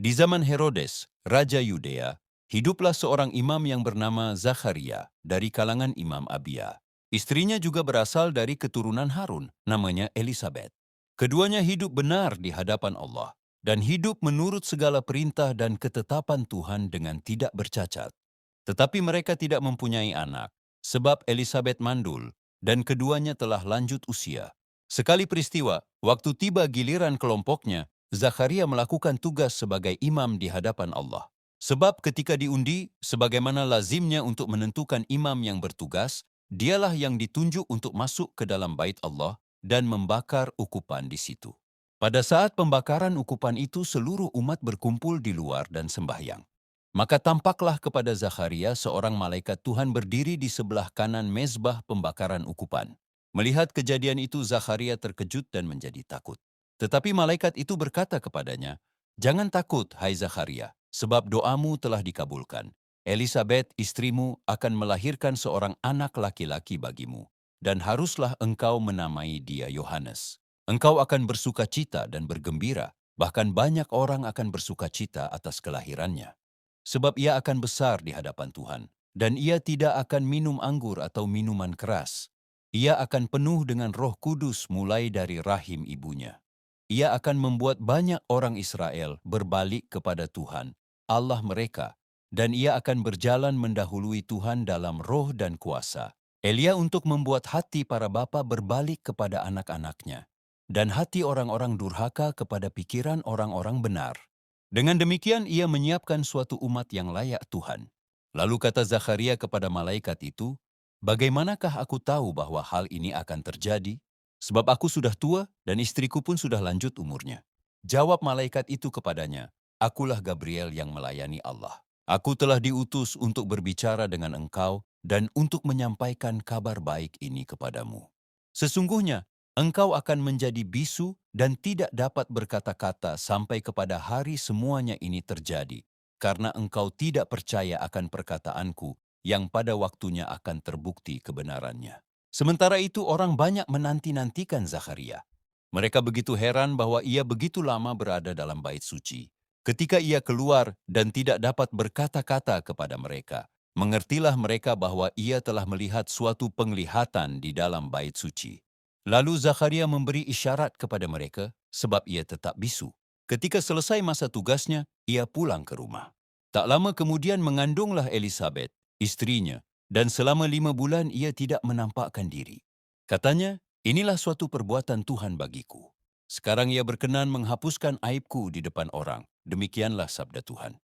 Di zaman Herodes, Raja Yudea, hiduplah seorang imam yang bernama Zakharia dari kalangan Imam Abia. Istrinya juga berasal dari keturunan Harun, namanya Elisabet. Keduanya hidup benar di hadapan Allah dan hidup menurut segala perintah dan ketetapan Tuhan dengan tidak bercacat. Tetapi mereka tidak mempunyai anak, sebab Elisabet mandul dan keduanya telah lanjut usia. Sekali peristiwa, waktu tiba giliran kelompoknya, Zakharia melakukan tugas sebagai imam di hadapan Allah. Sebab ketika diundi, sebagaimana lazimnya untuk menentukan imam yang bertugas, dialah yang ditunjuk untuk masuk ke dalam bait Allah dan membakar ukupan di situ. Pada saat pembakaran ukupan itu, seluruh umat berkumpul di luar dan sembahyang. Maka tampaklah kepada Zakharia seorang malaikat Tuhan berdiri di sebelah kanan mezbah pembakaran ukupan. Melihat kejadian itu, Zakharia terkejut dan menjadi takut. Tetapi malaikat itu berkata kepadanya, "Jangan takut, hai Zakharia, sebab doamu telah dikabulkan. Elisabet, istrimu, akan melahirkan seorang anak laki-laki bagimu, dan haruslah engkau menamai dia Yohanes. Engkau akan bersukacita dan bergembira, bahkan banyak orang akan bersukacita atas kelahirannya. Sebab ia akan besar di hadapan Tuhan, dan ia tidak akan minum anggur atau minuman keras. Ia akan penuh dengan Roh Kudus mulai dari rahim ibunya. Ia akan membuat banyak orang Israel berbalik kepada Tuhan, Allah mereka, dan ia akan berjalan mendahului Tuhan dalam roh dan kuasa. Elia untuk membuat hati para bapa berbalik kepada anak-anaknya, dan hati orang-orang durhaka kepada pikiran orang-orang benar. Dengan demikian ia menyiapkan suatu umat yang layak Tuhan. Lalu kata Zakharia kepada malaikat itu, "Bagaimanakah aku tahu bahwa hal ini akan terjadi? Sebab aku sudah tua dan istriku pun sudah lanjut umurnya." Jawab malaikat itu kepadanya, "Akulah Gabriel yang melayani Allah. Aku telah diutus untuk berbicara dengan engkau dan untuk menyampaikan kabar baik ini kepadamu. Sesungguhnya, engkau akan menjadi bisu dan tidak dapat berkata-kata sampai kepada hari semuanya ini terjadi, karena engkau tidak percaya akan perkataanku yang pada waktunya akan terbukti kebenarannya." Sementara itu orang banyak menanti-nantikan Zakharia. Mereka begitu heran bahwa ia begitu lama berada dalam bait suci. Ketika ia keluar dan tidak dapat berkata-kata kepada mereka, mengertilah mereka bahwa ia telah melihat suatu penglihatan di dalam bait suci. Lalu Zakharia memberi isyarat kepada mereka sebab ia tetap bisu. Ketika selesai masa tugasnya, ia pulang ke rumah. Tak lama kemudian mengandunglah Elisabet, istrinya, dan selama 5 bulan ia tidak menampakkan diri. Katanya, "Inilah suatu perbuatan Tuhan bagiku. Sekarang ia berkenan menghapuskan aibku di depan orang." Demikianlah sabda Tuhan.